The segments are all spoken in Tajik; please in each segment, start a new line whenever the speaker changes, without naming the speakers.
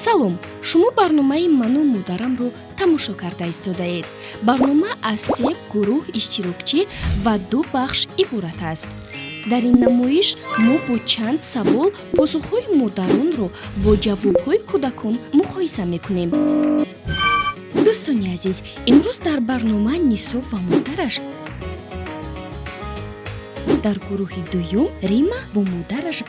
салом, шумо барномаи ману модарамро тамошо карда истодаед. Барнома аз 3 гурӯҳ иштирокчӣ ва 2 бахш иборат аст. дар ин намоиш мо бо чанд савол посухҳои модаронро бо ҷавобҳои кӯдакон муқоиса мекунем. дӯстони азиз, имрӯз дар барнома Нисо ва модараш, дар гурӯҳи дуюм Рима бо модараш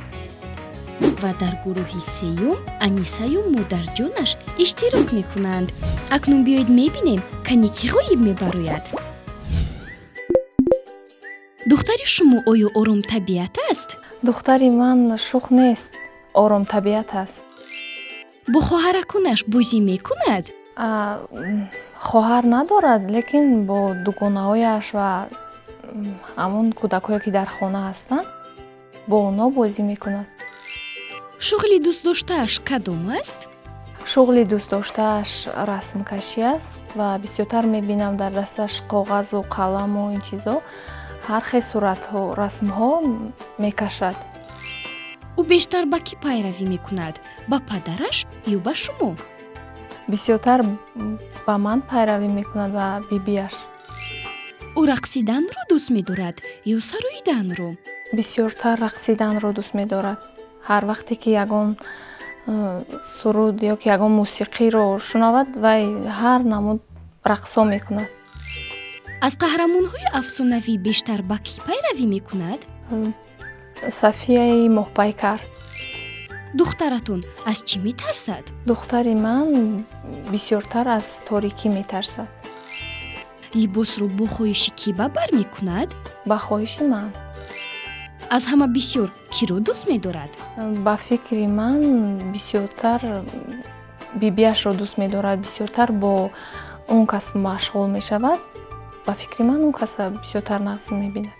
ва дар гурӯҳи сеюм Анисаю модарҷонаш иштирок мекунанд. Акнун биёед мебинем кани кӣ ғоиб мебарояд. духтари шумо оё ором табиат аст?
духтари ман шух нест, ором табиат аст.
бо хоҳаракунаш бозӣ мекунад?
хоҳар надорад, лекин бо дугонаҳояш ва ҳамон кӯдакҳое ки дар хона ҳастанд, бо онҳо бозӣ мекунад.
шуғли дӯстдоштааш кадом аст?
шуғли дӯстдоштааш расмкашӣ аст ва бисёртар мебинам дар дасташ коғазу қаламу ин чизо ҳар хел суратҳо, расмҳо мекашад.
ӯ бештар ба кӣ пайравӣ мекунад? ба падараш ё ба шумо?
бисёртар ба ман пайравӣ мекунад ва бибиаш.
ӯ рақсиданро дӯст медорад ё сароиданро?
бисёртар рақсиданро дӯст медорад. ҳар вақте ки ягон суруд ё ки ягон мусиқиро шунавад, вай ҳар намуд рақсҳо мекунад.
аз қаҳрамонҳои афсонавӣ бештар ба кӣ пайравӣ мекунад?
Софияи Моҳпайкар.
духтаратон аз чӣ метарсад?
духтари ман бисёртар аз торикӣ метарсад.
либосро бо хоҳиши кӣ ба бар мекунад?
ба хоҳиши ман.
аз ҳама бисёр киро дӯст медорад?
ба фикри ман бисёртар бибиашро дӯст медорад. бисёртар бо он кас машғул мешавад. ба фикри ман он каса бисёртар нағз мебинад.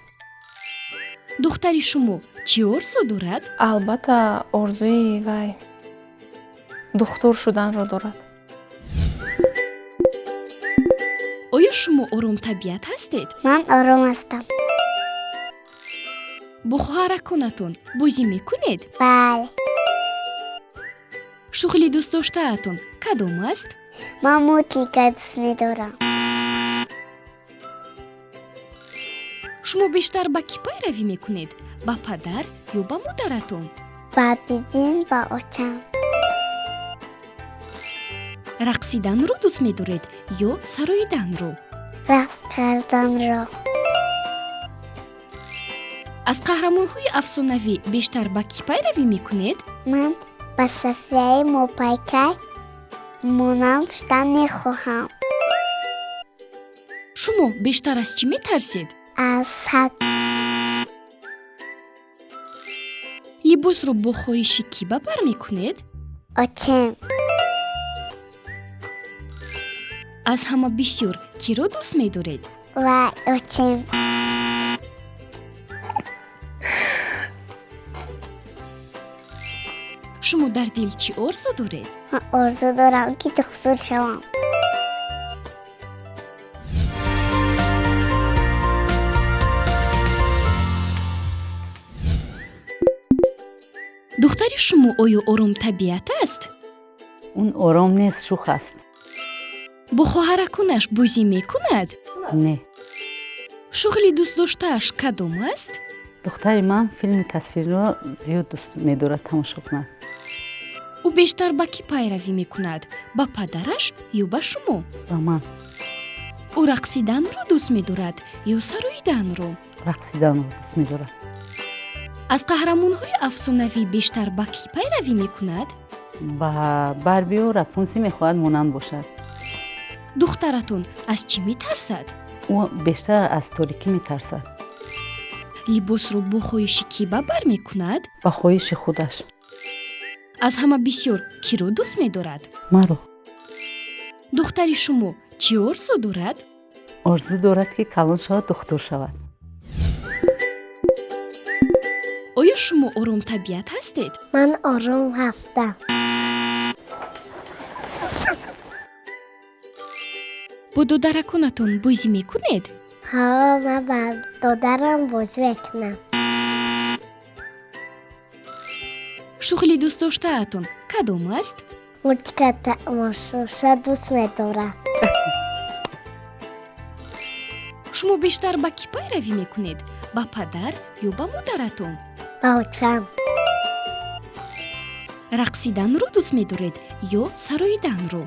духтари шумо чӣ орзу дорад?
албатта орзуи вай духтур шуданро дорад.
оё шумо ором табиат ҳастед?
ман ором ҳастам.
бо хоҳараконатон бозӣ мекунед?
бале.
шуғли дӯстдоштаатон кадом аст?
ман мутлика дӯст медорам.
шумо бештар ба кӣ пайравӣ мекунед? ба падар ё ба модаратон?
ба бибим ва очам.
рақсиданро дӯст медоред ё сароиданро?
рақс карданро.
аз қаҳрамонҳои афсонавӣ бештар ба кӣ пайравӣ мекунед?
ман ба Софияи Моҳпайкар монанд шудан мехоҳам.
шумо бештар аз чӣ метарсед?
аз саг.
либосро бо хоҳиши кӣ ба бар мекунед?
очем.
аз ҳама бисёр киро дӯст медоред?
ва очем.
шумо дар дил чӣ орзу доред?
ман орзу дорам ки духтур шавам.
духтари шумо оё ором табиат аст?
он ором нест, шух аст.
бо хоҳаракунаш бозӣ мекунад?
не.
шуғли дӯстдоштааш кадом аст?
духтари ман филми тасвирро зиёд дӯст медорад тамошо кунад.
ӯ бештар ба кӣ пайравӣ мекунад? ба падараш ё ба шумо?
ба ман.
ӯ рақсиданро дӯст медорад ё сароиданро?
рақсиданро дӯст медорад.
аз қаҳрамонҳои афсонавӣ бештар ба кӣ пайравӣ мекунад?
ба барбиё рапунси мехоҳад монанд бошад.
духтаратон аз чӣ метарсад?
ӯ бештар аз торикӣ метарсад.
либосро бо хоҳиши кӣ ба бар мекунад?
ба хоҳиши худаш.
аз ҳама бисёр киро дӯст медорад?
маро.
духтари шумо чӣ орзу дорад?
орзу дорад ки калон шавад, духтур шавад.
оё шумо ором табиат ҳастед?
ман ором ҳастам.
бо додараконатон бозӣ мекунед?
ҳа, ман ба додарам бозӣ мекунам.
шуғли дӯстдоштаатон кадом аст?
мультика тамошоша дӯст медорам.
шумо бештар ба кӣ пайравӣ мекунед? ба падар ё ба модаратон?
ба учам.
рақсиданро дӯст медоред ё сароиданро?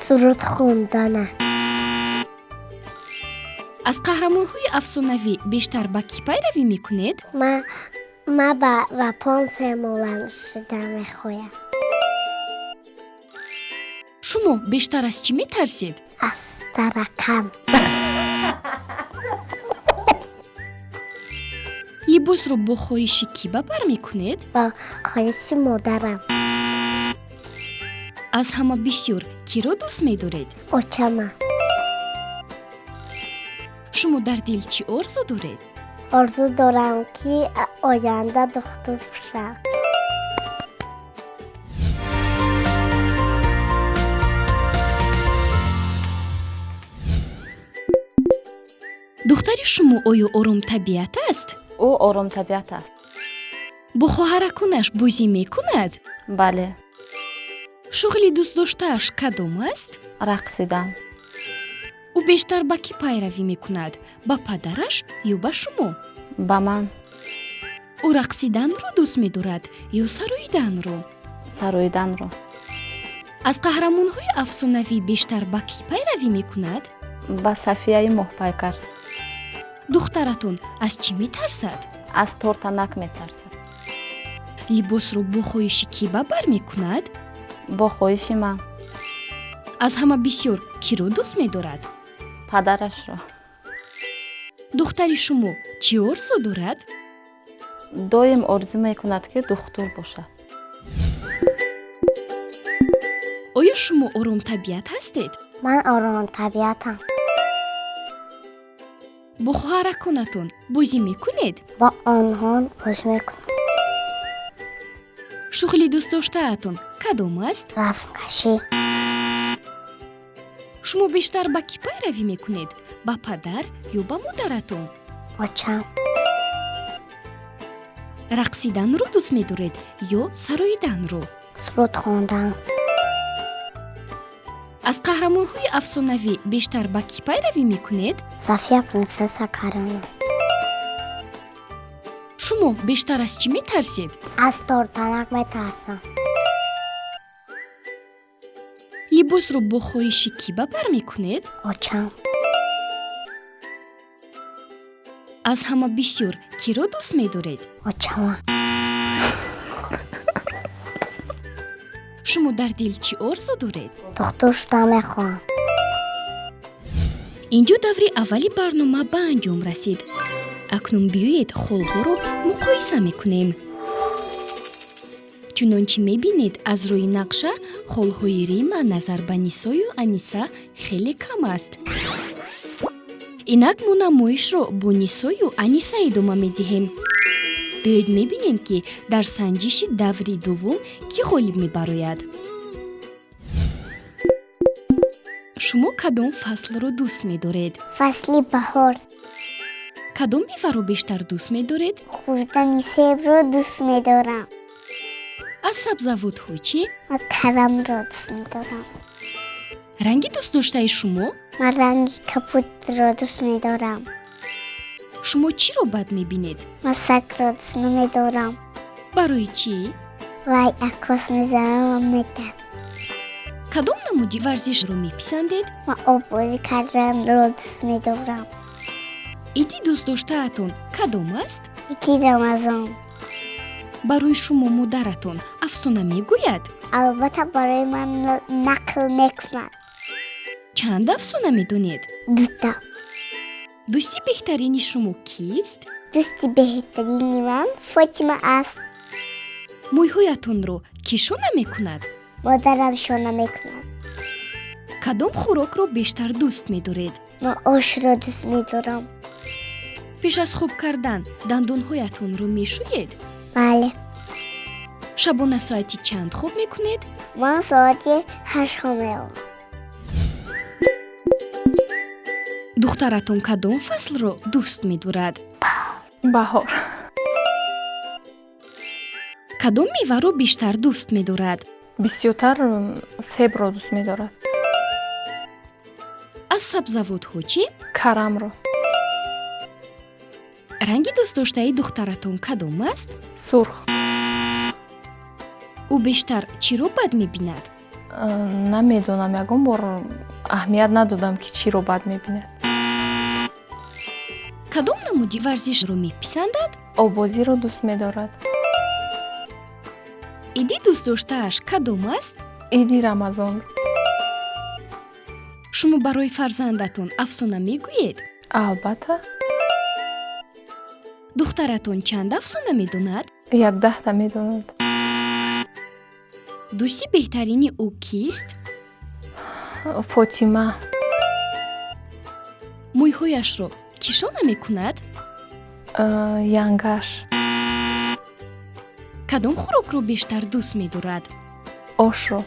суруд хундана.
аз қаҳрамонҳои афсонавӣ бештар ба кӣ пайравӣ мекунед?
ма ба Рапунцел молан шуда мехоҳам.
шумо бештар аз чӣ метарсед?
аз таракан.
либосро бо хоҳиши кӣ ба бар мекунед?
ба хоҳиши модарам.
аз ҳама бисёр киро дӯст медоред?
учама.
шумо дар дил чӣ орзу доред?
орзу дорам ки оянда духтур шавам.
духтари шумо оё оромтабиат аст?
ӯ оромтабиат аст.
бо хоҳараконаш бозӣ мекунад?
бале,
шуғли дӯстдоштааш кадом аст?
рақсидан.
ӯ бештар ба кӣ пайравӣ мекунад? ба падараш ё ба шумо?
ба ман.
ӯ рақсиданро дӯст медорад ё сароиданро?
сароиданро.
аз қаҳрамонҳои афсонавӣ бештар ба кӣ пайравӣ мекунад?
ба Сафияи моҳпайкар.
духтаратон аз чӣ метарсад?
аз тортанак метарсад.
либосро бо хоҳиши кӣ ба бар мекунад?
бо хоҳиши ман.
аз ҳама бисёр киро дӯст медорад?
падарашро.
духтари шумо чӣ орзу дорад?
доим орзу мекунад ки духтур бошад.
оё шумо оромтабиат ҳастед?
ман оромтабиатам.
бо хоҳараконатон бозӣ мекунед?
ба онҳо бозӣ мекунам.
шуғли дӯстдоштаатон кадом аст?
расмкашӣ.
шумо бештар ба кӣ пайравӣ мекунед? ба падар ё ба модаратон?
учам.
рақсиданро дӯст медоред ё сароиданро?
суруд хондан.
аз қаҳрамонҳои афсонавӣ бештар ба кӣ пайравӣ мекунед?
София принсесса Каролина.
шумо бештар аз чӣ метарсед?
аз тортанак метарсам.
либосро бо хоҳиши кӣ ба бар мекунед?
учам.
аз ҳама бисёр киро дӯст медоред?
учама.
шумо дар дил чӣ орзу доред?
духтур шуда мехоҳам.
инҷо даври аввали барнома ба анҷом расид. акнун биёед холҳоро муқоиса мекунем. чунончи мебинед аз рӯи нақша холҳои Рима назар ба Нисою Аниса хеле кам аст. инак мо намоишро бо Нисою Аниса идома медиҳем. биёед мебинем ки дар санҷиши даври дуввум кӣ ғолиб мебарояд. шумо кадом фаслро дӯст медоред?
фасли баҳор.
кадом меваро бештар дӯст медоред?
хурдани себро дӯст медорам.
аз сабзавотҳо чӣ?
ман карамро дӯст медорам.
ранги дӯстдоштаи шумо?
ман ранги капутро дӯст медорам.
шумо чиро бад мебинед?
ман сагро дӯст намедорам.
барои чӣ?
вай акос мезанам метам.
кадом намуди варзишро меписандед?
ман оббозӣ карданро дӯст медорам.
иди дӯстдоштаатон кадом аст?
иди рамазон.
барои шумо модаратон афсона мегӯяд?
албатта барои ман нақл мекунад.
чанд афсона медонед?
дута.
дӯсти беҳтарини шумо кист?
дӯсти беҳтарини ман фотима аст.
мӯйҳоятонро кӣ шона мекунад?
модарам шона мекунад.
кадом хӯрокро бештар дӯст медоред?
ман ошро дӯст медорам.
пеш аз хуб кардан дандонҳоятонро мешӯед?
бале.
шабона соати чанд хуб мекунед?
ман соати 8 меовам.
духтаратон кадом фаслро дӯст медорад?
баҳор.
кадом меваро бештар дӯст медорад?
бисёртар себро дӯст медорад.
аз сабзавотҳо чӣ?
Карамро.
ранги дӯстдоштаи духтаратон кадом аст?
Сурх.
ӯ бештар чиро бад мебинад?
Намедонам, ягон бор аҳамият надодам ки чиро бад мебинад.
кадом намуди варзишро меписандад?
Овозиро дӯст медорад.
иди дӯстдоштааш кадом аст?
Иди Рамазонро.
шумо барои фарзандатон афсона мегӯед?
Албатта.
духтаратон чанд афсона медонад?
10 медонад.
дӯсти беҳтарини ӯ кист?
Фотима.
мӯйҳояшро кишона мекунад?
Янгаш.
кадом хӯрокро бештар дӯст медорад?
Ошро.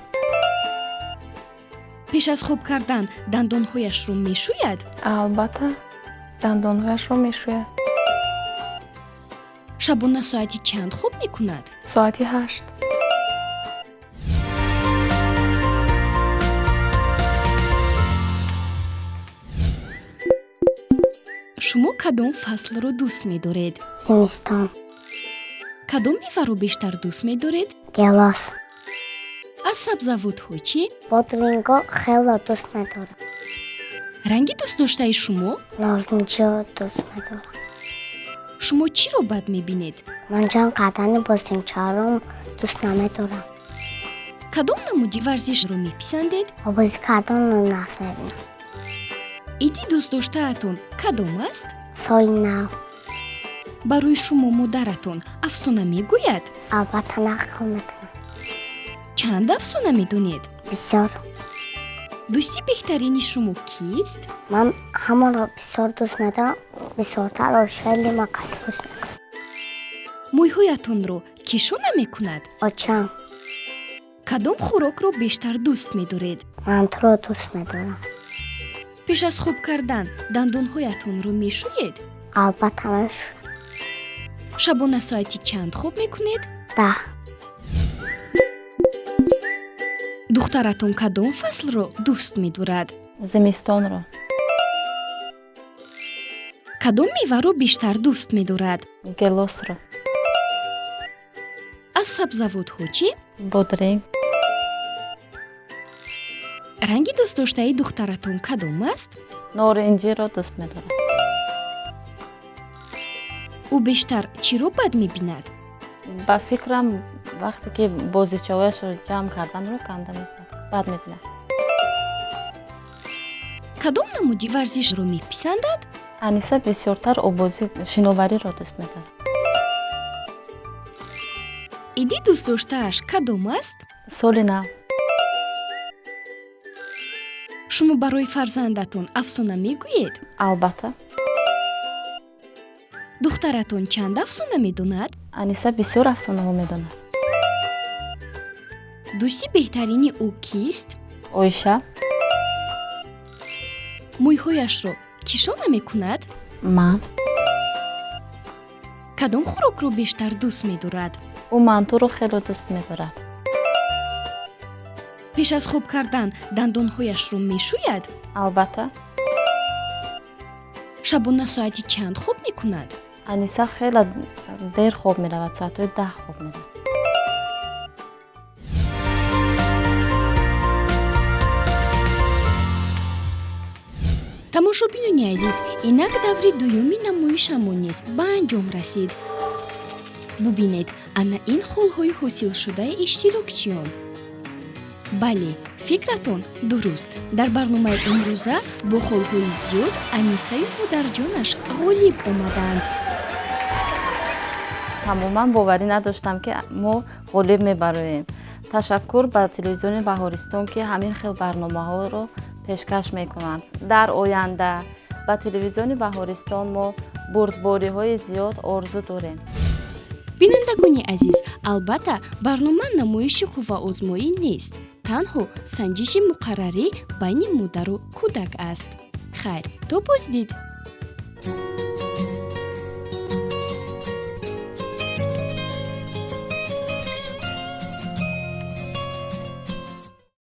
пеш аз хоб кардан дандонҳояшро мешӯяд?
Албатта. Дандонҳояшро мешӯяд.
шабона соати чанд хоб мекунад?
Соати 8.
шумо кадом фаслро дӯст медоред?
зимистон,
кадом меваро бештар дӯст медоред?
гелос,
аз сабзавотҳо чӣ?
бодринго хело дӯст медорам.
ранги дӯстдоштаи шумо?
норинҷиро дӯст медорам.
шумо чиро бад мебинед?
ман ҷамъ кардани бозинчаҳорам дӯст намедорам.
кадом намуди варзишро меписандед?
овозӣ карданро нағз мебинам.
иди дӯстдоштаатон кадом аст?
сои нав.
барои шумо модаратон афсона мегӯяд?
албатта нақл мекунам.
чанд афсона медонед?
бисёр.
дӯсти беҳтарини шумо кист?
ман ҳамаро бисёр дӯст медорам. бисёртар ошӯяли ман қайд дӯст мекунам.
мӯйҳоятонро кишона мекунад?
очам,
кадом хӯрокро бештар дӯст медоред?
мантро дӯст медорам.
пеш аз хоб кардан дандонҳоятонро мешӯед?
албатта мешӯям.
шабона соати чанд хоб мекунед?
10.
духтаратон кадом фаслро дӯст медорад?
зимистонро.
кадом меваро бештар дӯст медорад?
гелосро.
аз сабзавотҳо чӣ?
бодринг.
ранги дӯстдоштаи духтаратон кадом аст?
норинҷиро дӯст медорад.
ӯ бештар чиро бад мебинад?
ба фикрам вақте ки бозичаҳояшро ҷамъ карданро канда бад мебинад.
кадом намуди варзишро меписандад?
аниса бисёртар овозӣ шиновариро дӯст медорад.
иди дӯстдоштааш кадом аст?
соли нав.
шумо барои фарзандатон афсона мегӯед?
албатта.
духтаратон чанд афсона медонад?
аниса бисёр афсонаҳо медонад.
дӯсти беҳтарини ӯ кист?
ойша.
мӯйҳояшро кишона мекунад?
ман.
кадом хӯрокро бештар дӯст медорад?
ӯ мантуро хело дӯст медорад.
пеш аз хоб кардан дандонҳояшро мешӯяд?
албатта.
шабона соати чанд хоб мекунад?
аниса хело дер хоб меравад, соатҳои 10 хоб меравад.
тамошобинони азиз, инак даври дуюми намоишамон низ ба анҷом расид. бубинед, ана ин холҳои ҳосилшудаи иштирокчиён. бале, фикратон дуруст. дар барномаи имрӯза бо холҳои зиёд анисаю модарҷонаш ғолиб омаданд.
тамоман боварӣ надоштам ки мо ғолиб мебароем. ташаккур ба телевизиони баҳористон ки ҳамин хел барномаҳоро пешкаш мекунанд. дар оянда ба телевизиони баҳористон мо бурдбориҳои зиёд орзу дорем.
бинандагони азиз, албатта барнома намоиши қувваозмоӣ нест, танҳо санҷиши муқаррарӣ байни модару кӯдак аст. хайр, то боздид.